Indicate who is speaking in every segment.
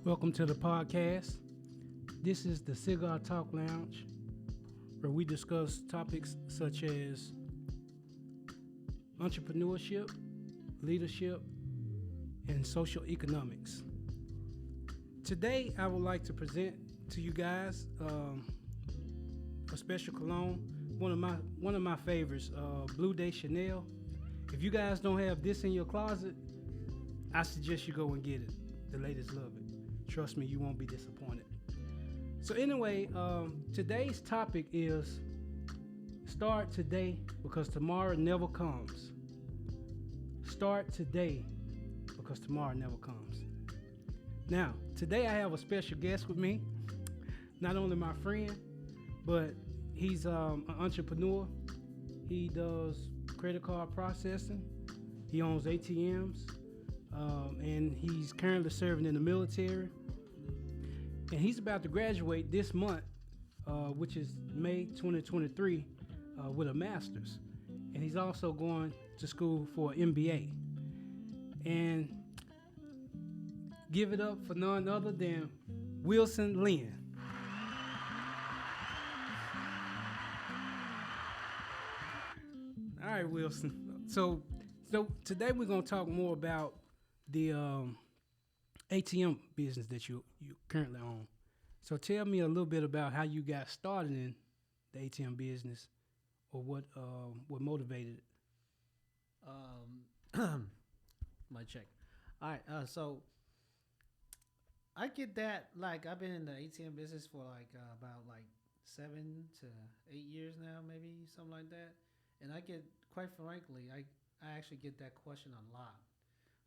Speaker 1: Welcome to the podcast. This is the Cigar Talk Lounge, where we discuss topics such as entrepreneurship, leadership, and social economics. Today, I would like to present to you guys a special cologne, one of my favorites, Blue Day Chanel. If you guys don't have this in your closet, I suggest you go and get it. The ladies love it. Trust me, you won't be disappointed. So anyway, today's topic is start today because tomorrow never comes. Start today because tomorrow never comes. Now, today I have a special guest with me. Not only my friend, but he's an entrepreneur. He does credit card processing. He owns ATMs. And he's currently serving in the military. And he's about to graduate this month, which is May 2023, with a master's. And he's also going to school for an MBA. And give it up for none other than Wilson Lynn. All right, Wilson. So today we're going to talk more about the ATM business that you currently own. So tell me a little bit about how you got started in the ATM business, or what motivated it.
Speaker 2: My check. All right. So I get that. Like, I've been in the ATM business for about 7 to 8 years now, maybe something like that. And I get, quite frankly, I actually get that question a lot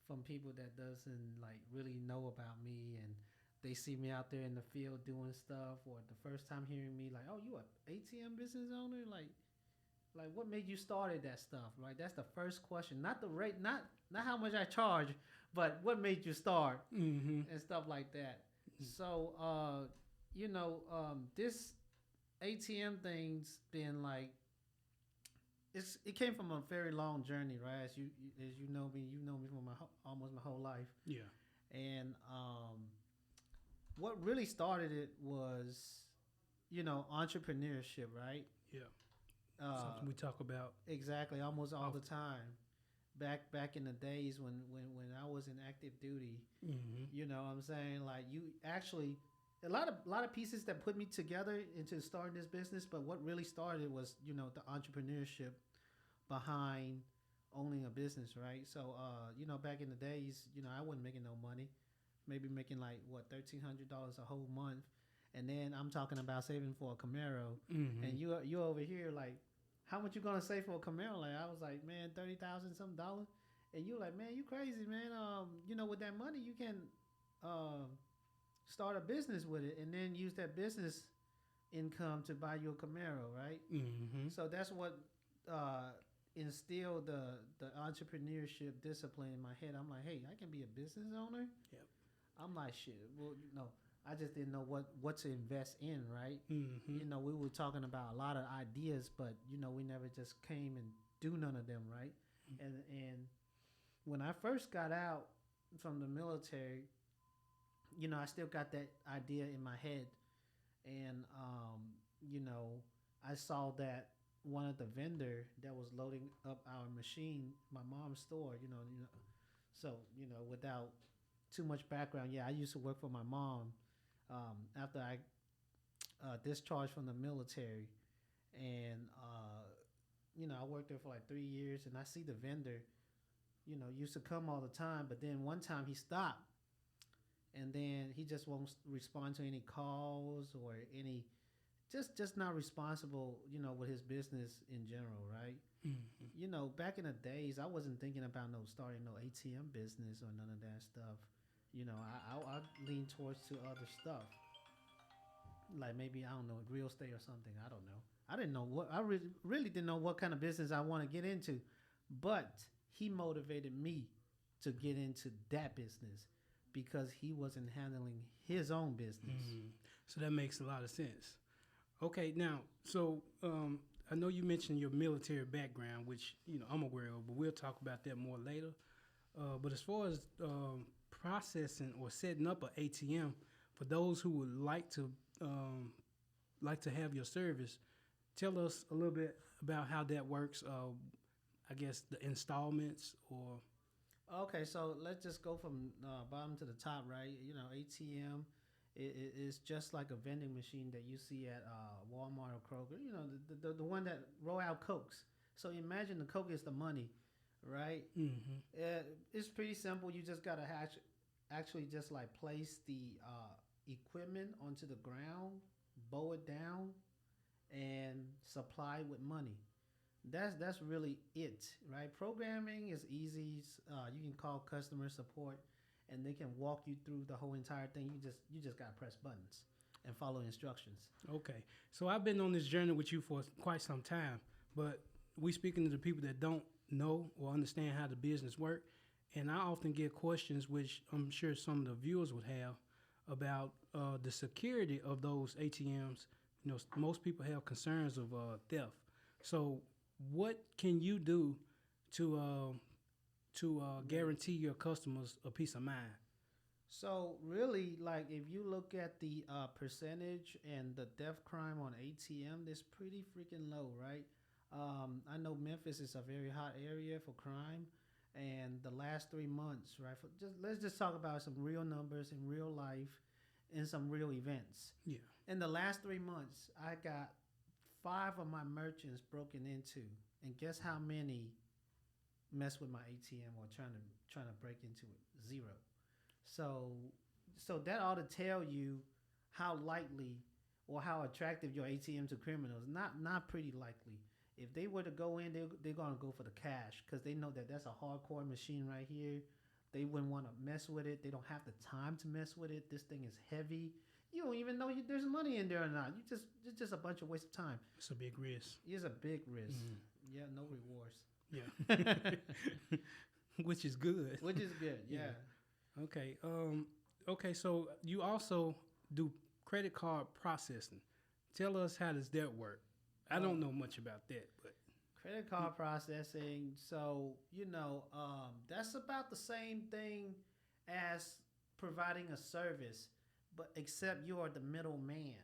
Speaker 2: from people that doesn't really know about me, and they see me out there in the field doing stuff, or the first time hearing me oh, you a ATM business owner? Like what made you started that stuff? Right? That's the first question. Not the rate, not how much I charge, but what made you start, and stuff like that. So this ATM thing's been it came from a very long journey, right? As you know me, for almost my whole life.
Speaker 1: Yeah.
Speaker 2: And what really started it was, entrepreneurship, right?
Speaker 1: Yeah. Something we talk about.
Speaker 2: Exactly, almost all the time. Back in the days when I was in active duty, you know what I'm saying? You actually a lot of pieces that put me together into starting this business, but what really started was, the entrepreneurship behind owning a business, right? So, back in the days, I wasn't making no money, maybe making $1,300 a whole month, and then I'm talking about saving for a Camaro, and you over here how much you gonna save for a Camaro? I was like, man, $30,000 some dollars, and you like, man, you crazy, man. With that money you can start a business with it, and then use that business income to buy you a Camaro, right? So that's what instilled the entrepreneurship discipline in my head. I'm like, hey, I can be a business owner.
Speaker 1: Yep.
Speaker 2: I'm like, shit. Well, I just didn't know what to invest in, right? We were talking about a lot of ideas, but we never just came and do none of them, right? And when I first got out from the military, I still got that idea in my head, and I saw that one of the vendor that was loading up our machine, my mom's store, so without too much background, I used to work for my mom after I discharged from the military, and I worked there for 3 years, and I see the vendor, used to come all the time, but then one time he stopped. And then he just won't respond to any calls or any, just not responsible, with his business in general, right? Back in the days, I wasn't thinking about starting no ATM business or none of that stuff. I leaned towards to other stuff, maybe, I don't know, real estate or something. I don't know. I didn't know what I really didn't know what kind of business I want to get into, but he motivated me to get into that business, because he wasn't handling his own business.
Speaker 1: So that makes a lot of sense. Okay, now, so I know you mentioned your military background, which I'm aware of, but we'll talk about that more later. But as far as processing or setting up an ATM for those who would like to have your service. Tell us a little bit about how that works. I guess the installments or
Speaker 2: Okay, so let's just go from bottom to the top, right? You know, ATM is just like a vending machine that you see at Walmart or Kroger. You know, the one that roll out Cokes. So imagine the Coke is the money, right? It's pretty simple. You just gotta actually just like place the equipment onto the ground, bow it down, and supply with money. That's really it, right? Programming is easy. You can call customer support, and they can walk you through the whole entire thing. You just gotta press buttons and follow instructions.
Speaker 1: okay. So I've been on this journey with you for quite some time, but we speaking to the people that don't know or understand how the business work, and I often get questions, which I'm sure some of the viewers would have, about the security of those ATMs. You know, most people have concerns of theft. So, what can you do to guarantee your customers a peace of mind?
Speaker 2: So really, like if you look at the percentage and the death crime on ATM, it's pretty freaking low, right? I know Memphis is a very hot area for crime, and the last 3 months, right? Let's just talk about some real numbers in real life, and some real events.
Speaker 1: Yeah.
Speaker 2: In the last 3 months, I got 5 of my merchants broken into, and guess how many mess with my ATM or trying to break into it? Zero. So so that ought to tell you how likely or how attractive your ATM to criminals. Not pretty likely. If they were to go in, they're gonna go for the cash because they know that that's a hardcore machine right here. They wouldn't want to mess with it. They don't have the time to mess with it. This thing is heavy. You don't even know there's money in there or not. It's just a bunch of waste of time.
Speaker 1: It's a big risk.
Speaker 2: It's a big risk.
Speaker 1: Mhm.
Speaker 2: Yeah, no rewards.
Speaker 1: Yeah. Which is good.
Speaker 2: Which is good. Yeah.
Speaker 1: Okay. Okay. So you also do credit card processing. Tell us how does that work? I don't know much about that, but
Speaker 2: Credit card processing. So that's about the same thing as providing a service, but except you are the middleman,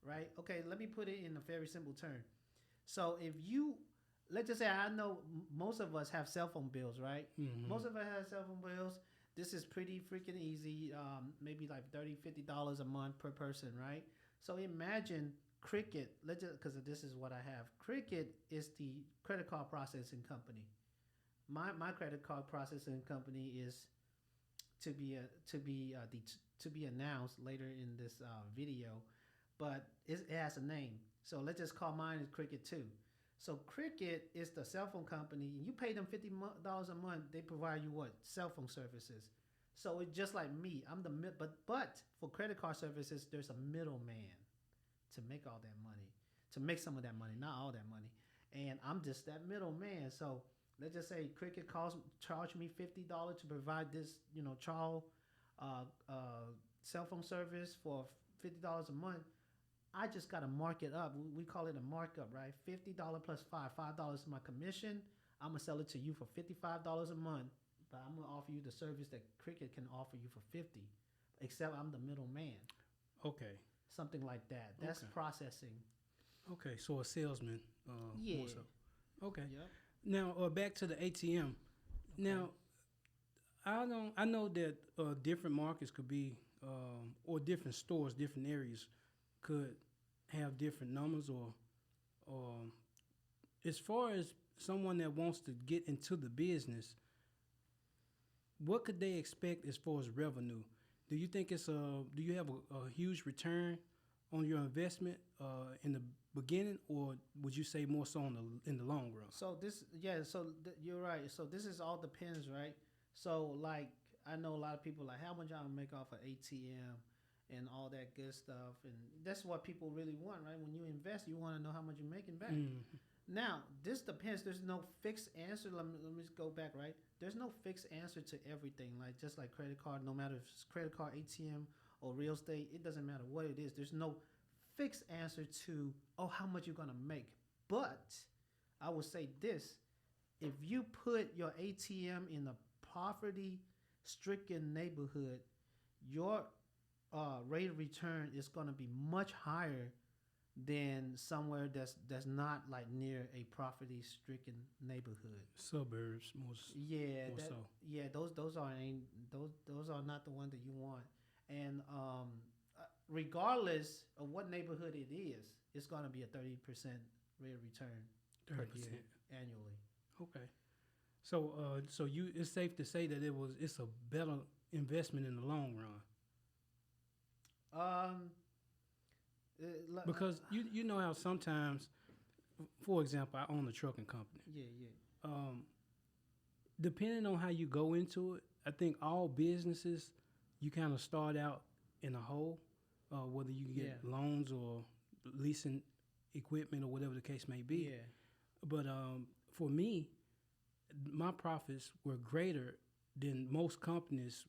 Speaker 2: right? Okay, let me put it in a very simple term. So if you let's just say I know most of us have cell phone bills, right? Most of us have cell phone bills. This is pretty freaking easy. Maybe like $30-$50 a month per person, right? So imagine Cricket. Let's just because this is what I have. Cricket is the credit card processing company. My credit card processing company is to be announced later in this video, but it has a name. So let's just call mine as Cricket too. So Cricket is the cell phone company. You pay them $50 a month. They provide you what? Cell phone services. So it's just like me. I'm the but for credit card services, there's a middleman to make all that money, to make some of that money, not all that money. And I'm just that middleman. So let's just say Cricket charge me $50 to provide this, trial cell phone service for $50 a month. I just got to mark it up. We call it a markup, right? $50 plus $5 is my commission. I'm gonna sell it to you for $55 a month, but I'm gonna offer you the service that Cricket can offer you for $50. Except I'm the middleman.
Speaker 1: okay.
Speaker 2: Something like that. That's
Speaker 1: Okay.
Speaker 2: processing.
Speaker 1: Okay. So a salesman.
Speaker 2: Yeah.
Speaker 1: More so. Okay.
Speaker 2: Yep.
Speaker 1: Now back to the ATM.
Speaker 2: Okay.
Speaker 1: Now I know that different markets could be or different stores, different areas could have different numbers or as far as someone that wants to get into the business, what could they expect as far as revenue? Do you think do you have a huge return on your investment in the beginning, or would you say more so in the long run?
Speaker 2: So you're right. So this is all depends, right? So like I know a lot of people like how much I'll make off an ATM and all that good stuff, and that's what people really want, right? When you invest, you want to know how much you're making back. Now, this depends. There's no fixed answer. Let me just go back, right? There's no fixed answer to everything. Like just like credit card, no matter if it's credit card, ATM, or real estate, it doesn't matter what it is. There's no fixed answer to how much you're gonna make. But I would say this: if you put your ATM in a poverty stricken neighborhood, your rate of return is going to be much higher than somewhere that's not like near a poverty stricken neighborhood.
Speaker 1: Suburbs, most
Speaker 2: Yeah,
Speaker 1: more
Speaker 2: that
Speaker 1: so.
Speaker 2: yeah, those are ain't those are not the one that you want. And regardless of what neighborhood it is, it's going to be a 30% rate of return per year
Speaker 1: 30%.
Speaker 2: annually.
Speaker 1: Okay. So you it's safe to say that it's a better investment in the long run
Speaker 2: Um,
Speaker 1: because you know how sometimes, for example, I own a trucking company.
Speaker 2: yeah, yeah,
Speaker 1: Um, Depending on how you go into it, I think all businesses you kind of start out in a hole, whether you get
Speaker 2: yeah,
Speaker 1: loans or leasing equipment or whatever the case may be.
Speaker 2: yeah,
Speaker 1: But for me, my profits were greater than most companies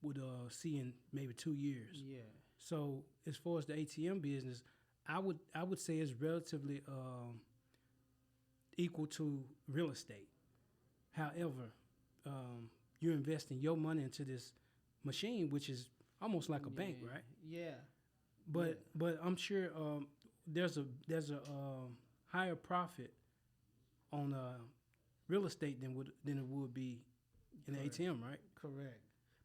Speaker 1: would see in maybe 2 years.
Speaker 2: yeah.
Speaker 1: So as far as the ATM business, I would say it's relatively equal to real estate. However, you're investing your money into this machine, which is almost like a bank,
Speaker 2: Yeah,
Speaker 1: right?
Speaker 2: yeah, yeah.
Speaker 1: But I'm sure there's a higher profit on real estate than it would be in the
Speaker 2: Correct,
Speaker 1: ATM, right?
Speaker 2: correct.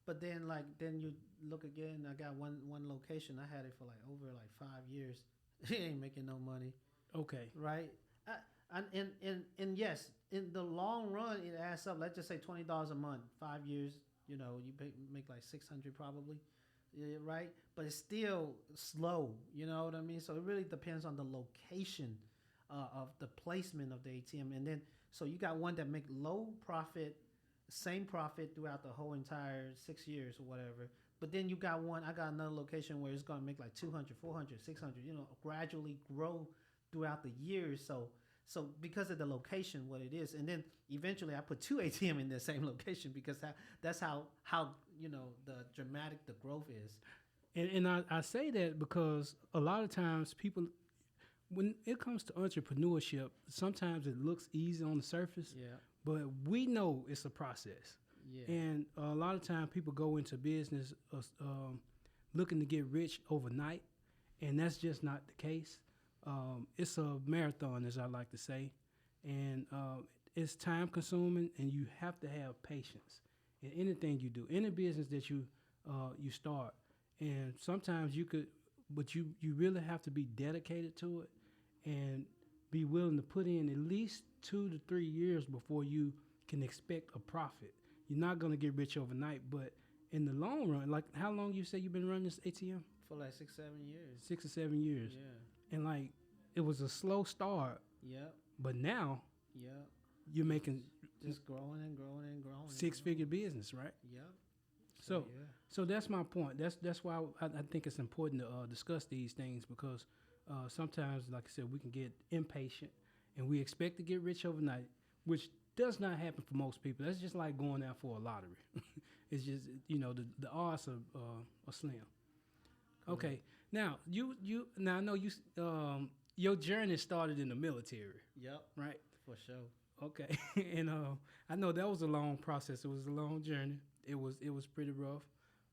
Speaker 2: But then then you look again. I got one location. I had it for like over like 5 years. It ain't making no money,
Speaker 1: Okay,
Speaker 2: right? And yes, in the long run, it adds up. Let's just say $20 a month, 5 years. You make like 600 probably, yeah, right? But it's still slow. You know what I mean? So it really depends on the location of the placement of the ATM, and then so you got one that make low profit, same profit throughout the whole entire 6 years or whatever. But then you got one. I got another location where it's gonna make like 200, 400, 600. Gradually grow throughout the years. So because of the location, what it is, and then eventually I put two ATM in the same location because that's how the dramatic the growth is.
Speaker 1: and I say that because a lot of times people, when it comes to entrepreneurship, sometimes it looks easy on the surface,
Speaker 2: Yeah,
Speaker 1: but we know it's a process.
Speaker 2: yeah,
Speaker 1: And a lot of times people go into business looking to get rich overnight, and that's just not the case. It's a marathon, as I like to say, and it's time consuming, and you have to have patience in anything you do, any business that you start. And sometimes you could, but you really have to be dedicated to it and be willing to put in at least 2 to 3 years before you can expect a profit. You're not gonna get rich overnight, but in the long run, like how long you say you've been running this ATM?
Speaker 2: for like 6, 7 years.
Speaker 1: 6 or 7 years,
Speaker 2: Yeah,
Speaker 1: and like it was a slow start,
Speaker 2: yep,
Speaker 1: but now
Speaker 2: yep.
Speaker 1: you're making
Speaker 2: Just growing and growing and growing. And
Speaker 1: six-figure
Speaker 2: growing.
Speaker 1: business, right?
Speaker 2: Yep.
Speaker 1: So,
Speaker 2: Yeah,
Speaker 1: so that's my point. That's why I think it's important to discuss these things because sometimes, like I said, we can get impatient and we expect to get rich overnight, which does not happen for most people. That's just like going out for a lottery. It's just the odds are slim.
Speaker 2: correct.
Speaker 1: Okay, now now I know your journey started in the military,
Speaker 2: Yep,
Speaker 1: right?
Speaker 2: for sure.
Speaker 1: Okay, and I know that was a long process. It was a long journey. It was pretty rough,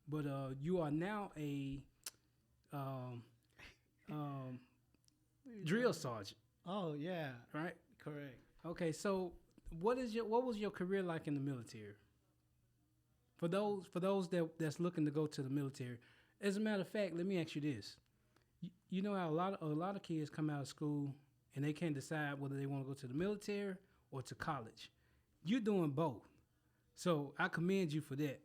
Speaker 1: but you are now a um, um, drill sergeant,
Speaker 2: Oh yeah,
Speaker 1: right?
Speaker 2: correct.
Speaker 1: Okay, so what was your career like in the military? For those that's looking to go to the military, as a matter of fact, let me ask you this: you know how a lot of kids come out of school and they can't decide whether they want to go to the military or to college. You're doing both, so I commend you for that.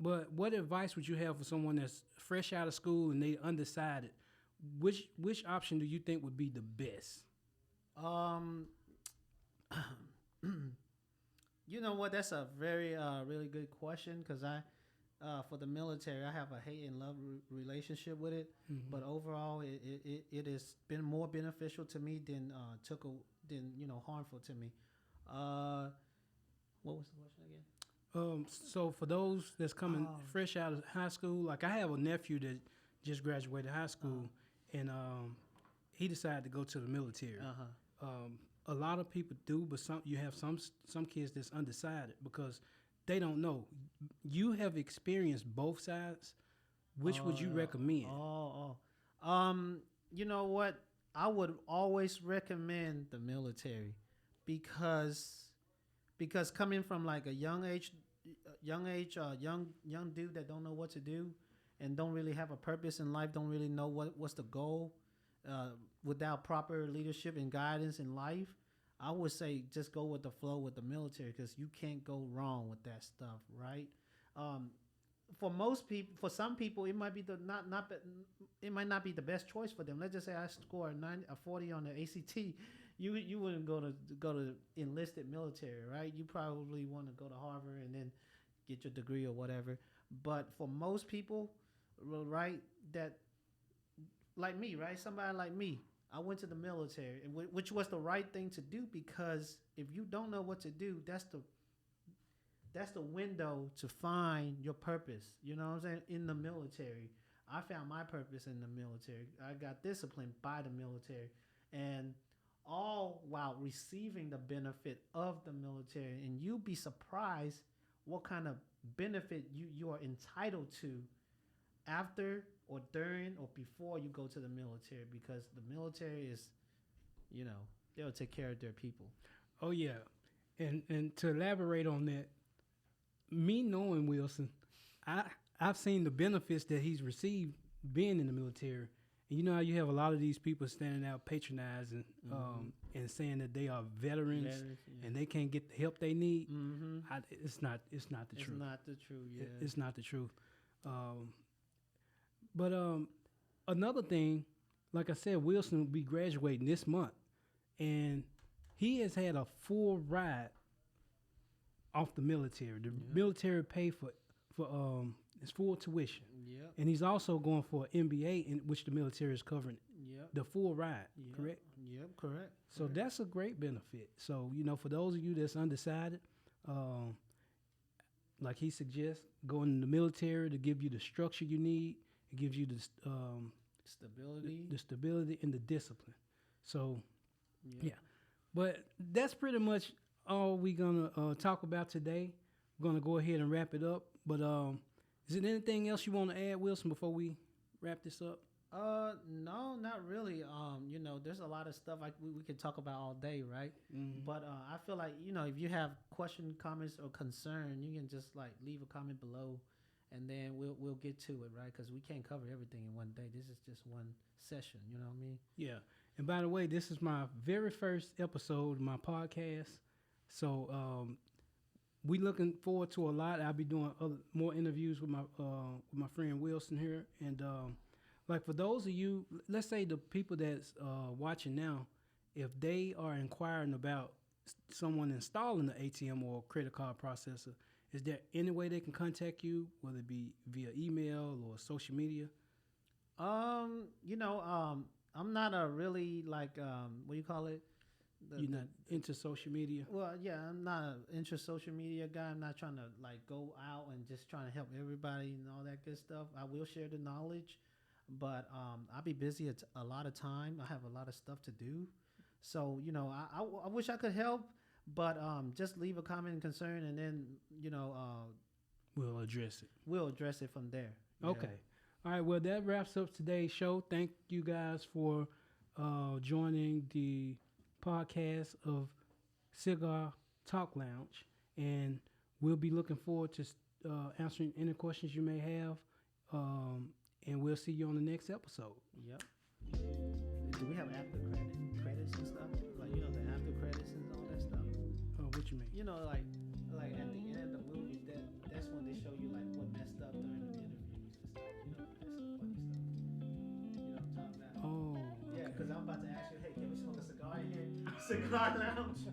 Speaker 1: But what advice would you have for someone that's fresh out of school and they undecided? Which option do you think would be the best?
Speaker 2: Um, you know what? That's a very really good question because for the military, I have a hate and love relationship with it.
Speaker 1: Mm-hmm.
Speaker 2: But overall, it has been more beneficial to me than than harmful to me. Uh, what was the question again?
Speaker 1: So for those that's coming
Speaker 2: Oh,
Speaker 1: fresh out of high school, like I have a nephew that just graduated high school, and he decided to go to the military.
Speaker 2: uh-huh.
Speaker 1: A lot of people do, but you have some kids that's undecided because they don't know. You have experienced both sides. Which would you recommend?
Speaker 2: You know what? I would always recommend the military because coming from like a young dude that don't know what to do and don't really have a purpose in life, don't really know what's the goal, without proper leadership and guidance in life, I would say just go with the flow with the military because you can't go wrong with that stuff, right? Um, for most people, for some people, it might be it might not be the best choice for them. Let's just say I score a 40 on the ACT. You wouldn't go to enlisted military, right? You probably want to go to Harvard and then get your degree or whatever. But for most people, right, that like me, right, somebody like me, I went to the military, which was the right thing to do because if you don't know what to do, that's the window to find your purpose. You know what I'm saying? In the military, I found my purpose in the military. I got disciplined by the military, and all while receiving the benefit of the military. And you'll be surprised what kind of benefit you are entitled to after or during or before you go to the military, because the military is, they'll take care of their people.
Speaker 1: Oh yeah, and to elaborate on that, me knowing Wilson, I've seen the benefits that he's received being in the military. And you know how you have a lot of these people standing out patronizing and saying that they are veterans and they can't get the help they need.
Speaker 2: Mm-hmm.
Speaker 1: It's not the truth.
Speaker 2: It's not the truth. Yeah,
Speaker 1: it's not the truth. But another thing, like I said, Wilson will be graduating this month, and he has had a full ride off the military. The military pay for his full tuition.
Speaker 2: Yep.
Speaker 1: And he's also going for an MBA, in which the military is covering the full ride.
Speaker 2: Yep.
Speaker 1: Correct?
Speaker 2: Yep, correct.
Speaker 1: So that's a great benefit. So, for those of you that's undecided, like he suggests, going in the military to give you the structure you need. It gives you the stability and the discipline. So, yeah. But that's pretty much all we're going to talk about today. We're going to go ahead and wrap it up. But is there anything else you want to add, Wilson, before we wrap this up?
Speaker 2: No, not really. There's a lot of stuff we could talk about all day, right?
Speaker 1: Mm-hmm.
Speaker 2: But I feel like, if you have question, comments, or concern, you can just like leave a comment below, and then we'll get to it, right? Because we can't cover everything in one day. This is just one session. You know what I mean?
Speaker 1: Yeah. And by the way, this is my very first episode of my podcast, so we looking forward to a lot. I'll be doing more interviews with my friend Wilson here, and like for those of you, let's say the people that's watching now, if they are inquiring about someone installing the ATM or credit card processor, is there any way they can contact you, whether it be via email or social media?
Speaker 2: I'm not a really like what do you call it?
Speaker 1: You're not into social media?
Speaker 2: Well, yeah, I'm not an into social media guy. I'm not trying to like go out and just trying to help everybody and all that good stuff. I will share the knowledge, but I'll be busy at a lot of time. I have a lot of stuff to do. So, I wish I could help, but just leave a comment and concern, and then,
Speaker 1: we'll address it.
Speaker 2: We'll address it from there.
Speaker 1: Okay. Yeah. All right. Well, that wraps up today's show. Thank you guys for joining the podcast of Cigar Talk Lounge, and we'll be looking forward to answering any questions you may have, and we'll see you on the next episode.
Speaker 2: Yep. Do we have after credits and stuff? Like, the after credits and all that stuff?
Speaker 1: Oh, what you mean?
Speaker 2: Like at the end of the movie, that's when they show you like what messed up during the interviews and stuff. That's some funny stuff. You know what I'm talking about?
Speaker 1: Oh.
Speaker 2: Yeah, because I'm about to ask you, hey, can we smoke a cigar in here? Cigar lounge.